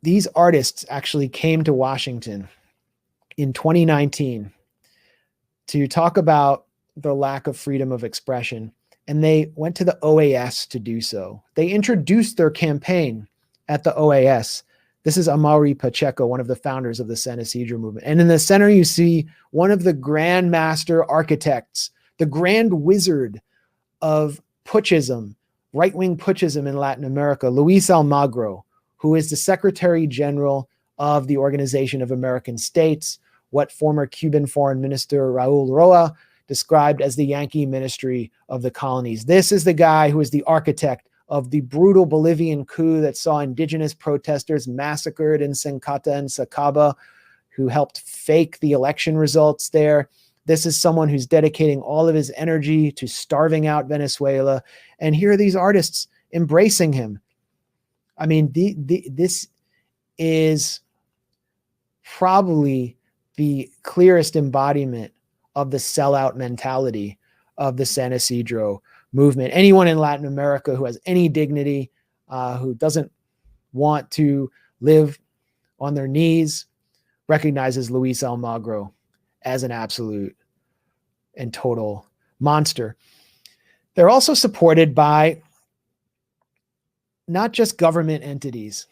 these artists actually came to Washington in 2019 to talk about the lack of freedom of expression. And they went to the OAS to do so. They introduced their campaign at the OAS. This is Amaury Pacheco, one of the founders of the San Isidro movement. And in the center, you see one of the grandmaster architects, the grand wizard of putschism, right-wing putschism in Latin America, Luis Almagro, who is the Secretary General of the Organization of American States, what former Cuban Foreign Minister Raul Roa described as the Yankee Ministry of the Colonies. This is the guy who is the architect of the brutal Bolivian coup that saw indigenous protesters massacred in Sencata and Sacaba, who helped fake the election results there. This is someone who's dedicating all of his energy to starving out Venezuela. And here are these artists embracing him. I mean, this is probably the clearest embodiment of the sellout mentality of the San Isidro movement. Anyone in Latin America who has any dignity, who doesn't want to live on their knees, recognizes Luis Almagro as an absolute and total monster. They're also supported by not just government entities,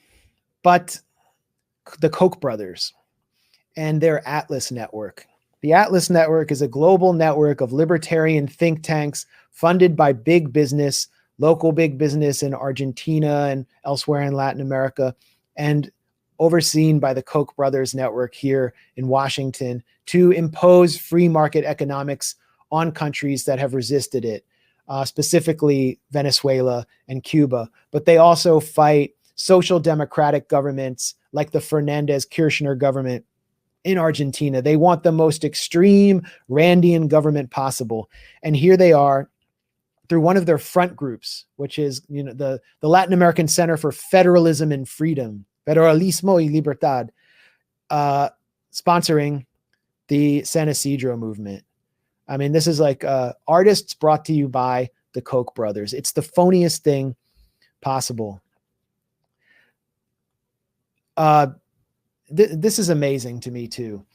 but the Koch brothers and their Atlas network. The Atlas network is a global network of libertarian think tanks funded by big business, local big business in Argentina and elsewhere in Latin America, and overseen by the Koch brothers network here in Washington to impose free market economics on countries that have resisted it, specifically Venezuela and Cuba. But they also fight social democratic governments like the Fernandez-Kirchner government in Argentina. They want the most extreme Randian government possible. And here they are through one of their front groups, which is the Latin American Center for Federalism and Freedom, Federalismo y Libertad, sponsoring the San Isidro movement. I mean, this is like artists brought to you by the Koch brothers. It's the phoniest thing possible. This is amazing to me too.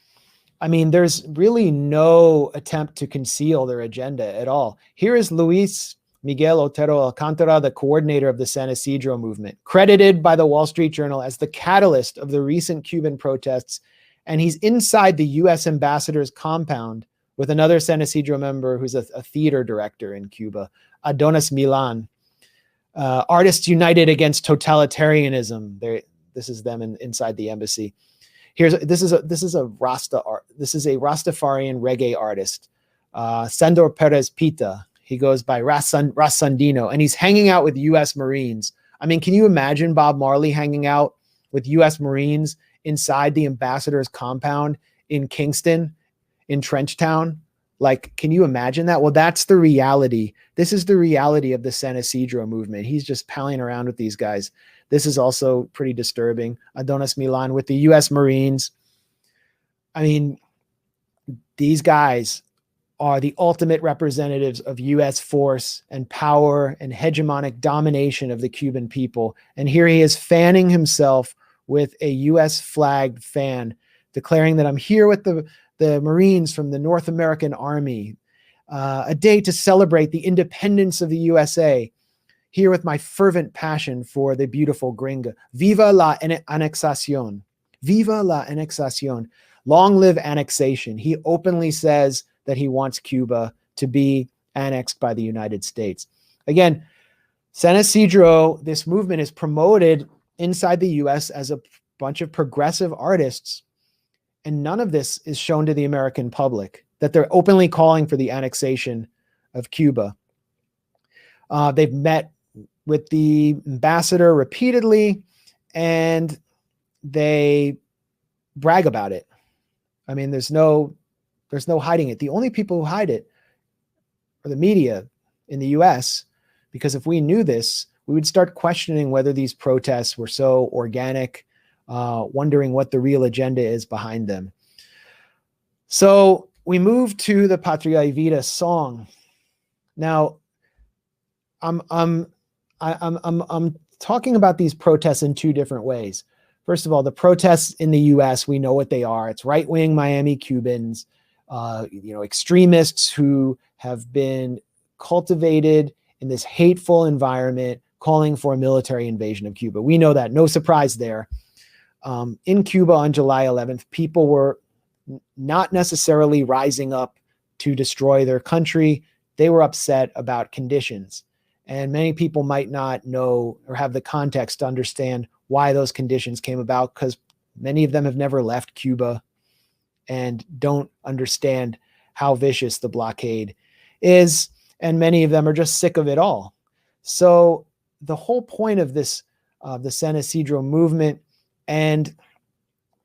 I mean, there's really no attempt to conceal their agenda at all. Here is Luis Miguel Otero Alcantara, the coordinator of the San Isidro movement, credited by the Wall Street Journal as the catalyst of the recent Cuban protests. And he's inside the US ambassador's compound with another San Isidro member who's a theater director in Cuba, Adonis Milan. Artists united against totalitarianism. This is them inside the embassy. This is a Rastafarian reggae artist, Sandor Perez Pita. He goes by Ras Sandino, and he's hanging out with U.S. Marines. I mean, can you imagine Bob Marley hanging out with U.S. Marines inside the ambassador's compound in Kingston, in Trenchtown? Like, can you imagine that? Well, that's the reality. This is the reality of the San Isidro movement. He's just palling around with these guys. This is also pretty disturbing. Adonis Milan with the U.S. Marines. I mean, these guys are the ultimate representatives of U.S. force and power and hegemonic domination of the Cuban people. And here he is fanning himself with a U.S. flagged fan, declaring that I'm here with the Marines from the North American Army, a day to celebrate the independence of the USA. Here with my fervent passion for the beautiful gringa. Viva la annexación. Viva la annexación. Long live annexation. He openly says that he wants Cuba to be annexed by the United States. Again, San Isidro, this movement is promoted inside the US as a bunch of progressive artists, and none of this is shown to the American public, that they're openly calling for the annexation of Cuba. They've met with the ambassador repeatedly, and they brag about it. I mean, there's no hiding it. The only people who hide it are the media in the US, because if we knew this, we would start questioning whether these protests were so organic, wondering what the real agenda is behind them. So we move to the Patria Evita song. Now, I'm talking about these protests in two different ways. First of all, the protests in the US, we know what they are. It's right-wing Miami Cubans, extremists who have been cultivated in this hateful environment calling for a military invasion of Cuba. We know that, no surprise there. In Cuba on July 11th, people were not necessarily rising up to destroy their country. They were upset about conditions. And many people might not know or have the context to understand why those conditions came about, because many of them have never left Cuba and don't understand how vicious the blockade is. And many of them are just sick of it all. So the whole point of this, the San Isidro movement and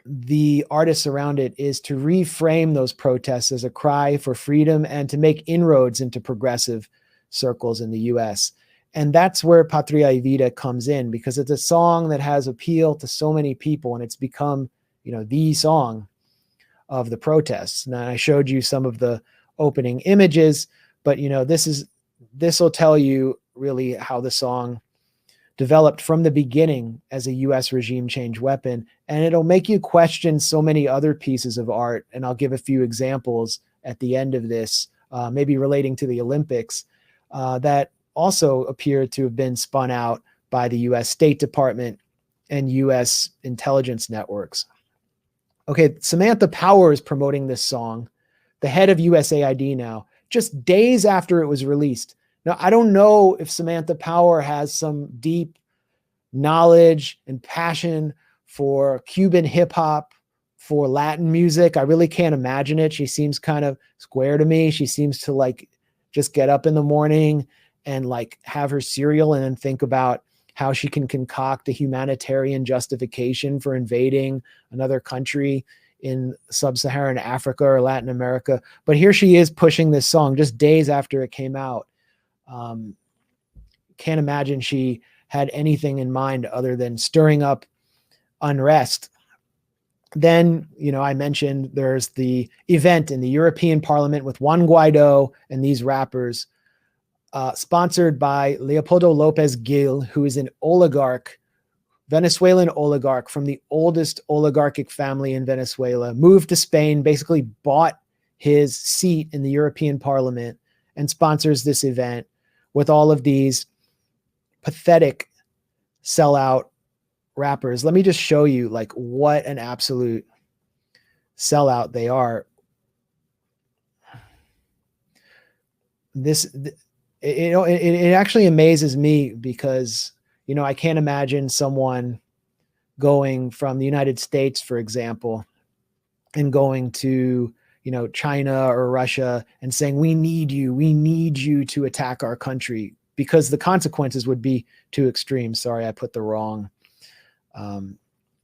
the artists around it, is to reframe those protests as a cry for freedom and to make inroads into progressive circles in the US. And that's where Patria Evita comes in, because it's a song that has appeal to so many people, and it's become, the song of the protests. Now, I showed you some of the opening images, but this will tell you really how the song developed from the beginning as a US regime change weapon. And it'll make you question so many other pieces of art. And I'll give a few examples at the end of this, maybe relating to the Olympics, that also appear to have been spun out by the US State Department and US intelligence networks. Okay, Samantha Power is promoting this song, the head of USAID now, just days after it was released. Now, I don't know if Samantha Power has some deep knowledge and passion for Cuban hip hop, for Latin music. I really can't imagine it. She seems kind of square to me. She seems to just get up in the morning and have her cereal and then think about how she can concoct a humanitarian justification for invading another country in sub-Saharan Africa or Latin America. But here she is pushing this song just days after it came out. Can't imagine she had anything in mind other than stirring up unrest. Then, I mentioned there's the event in the European Parliament with Juan Guaido and these rappers, sponsored by Leopoldo López Gil, who is an oligarch, Venezuelan oligarch from the oldest oligarchic family in Venezuela, moved to Spain, basically bought his seat in the European Parliament, and sponsors this event with all of these pathetic sellout rappers. Let me just show you what an absolute sellout they are. It actually amazes me because, I can't imagine someone going from the United States, for example, and going to, China or Russia and saying, we need you to attack our country, because the consequences would be too extreme. Sorry, I put the wrong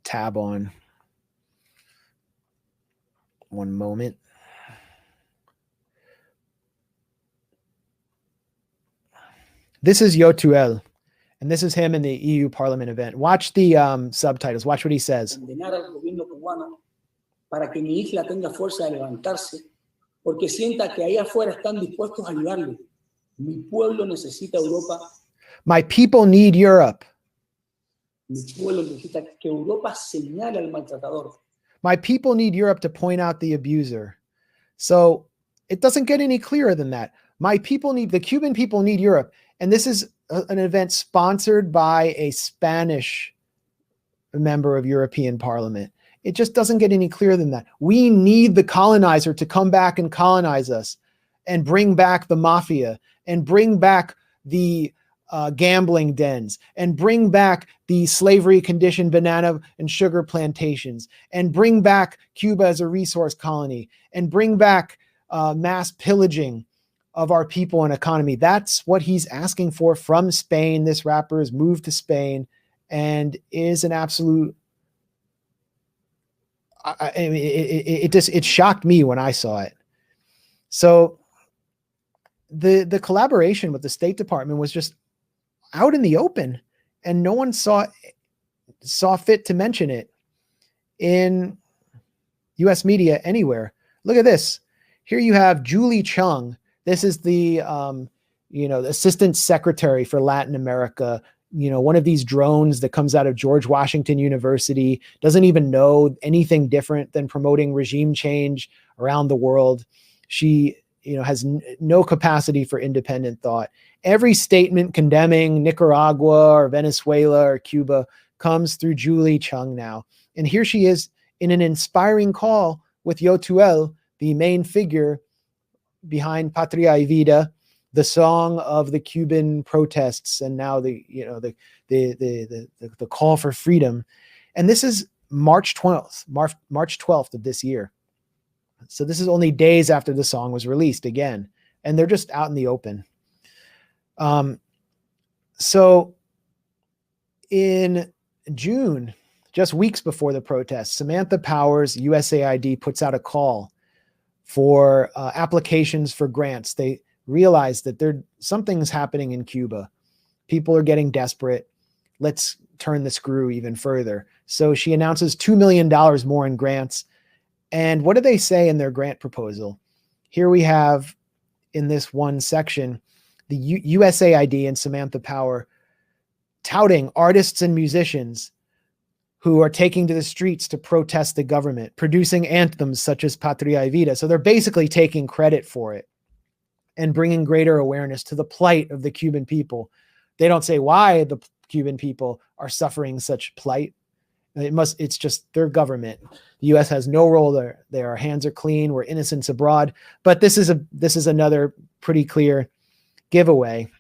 tab on. One moment. This is Yotuel, and this is him in the EU Parliament event. Watch the subtitles. Watch what he says. Para que mi isla tenga fuerza de levantarse, porque sienta que allá afuera están dispuestos a ayudarle. Mi pueblo necesita Europa. My people need Europe. Mi pueblo necesita que Europa señale al maltratador. My people need Europe to point out the abuser. So it doesn't get any clearer than that. The Cuban people need Europe. And this is an event sponsored by a Spanish member of European Parliament. It just doesn't get any clearer than that. We need the colonizer to come back and colonize us and bring back the mafia and bring back the gambling dens and bring back the slavery conditioned banana and sugar plantations and bring back Cuba as a resource colony and bring back mass pillaging of our people and economy. That's what he's asking for from Spain. This rapper has moved to Spain and is an absolute, it shocked me when I saw it. So the collaboration with the State Department was just out in the open, and no one saw fit to mention it in US media anywhere. Look at this. Here you have Julie Chung. This is the, the Assistant Secretary for Latin America, one of these drones that comes out of George Washington University, doesn't even know anything different than promoting regime change around the world. She, has no capacity for independent thought. Every statement condemning Nicaragua or Venezuela or Cuba comes through Julie Chung now. And here she is in an inspiring call with Yotuel, the main figure behind Patria Evita, the song of the Cuban protests, and now the call for freedom. And this is March 12th of this year. So this is only days after the song was released again, and they're just out in the open. So in June, just weeks before the protests, Samantha Powers, USAID, puts out a call for applications for grants. They realize that something's happening in Cuba. People are getting desperate. Let's turn the screw even further. So she announces $2 million more in grants. And what do they say in their grant proposal? Here we have, in this one section, the USAID and Samantha Power touting artists and musicians who are taking to the streets to protest the government, producing anthems such as Patria Evita. So they're basically taking credit for it and bringing greater awareness to the plight of the Cuban people. They don't say why the Cuban people are suffering such plight. It's just their government. The U.S. has no role there. Our hands are clean. We're innocents abroad. But this is another pretty clear giveaway.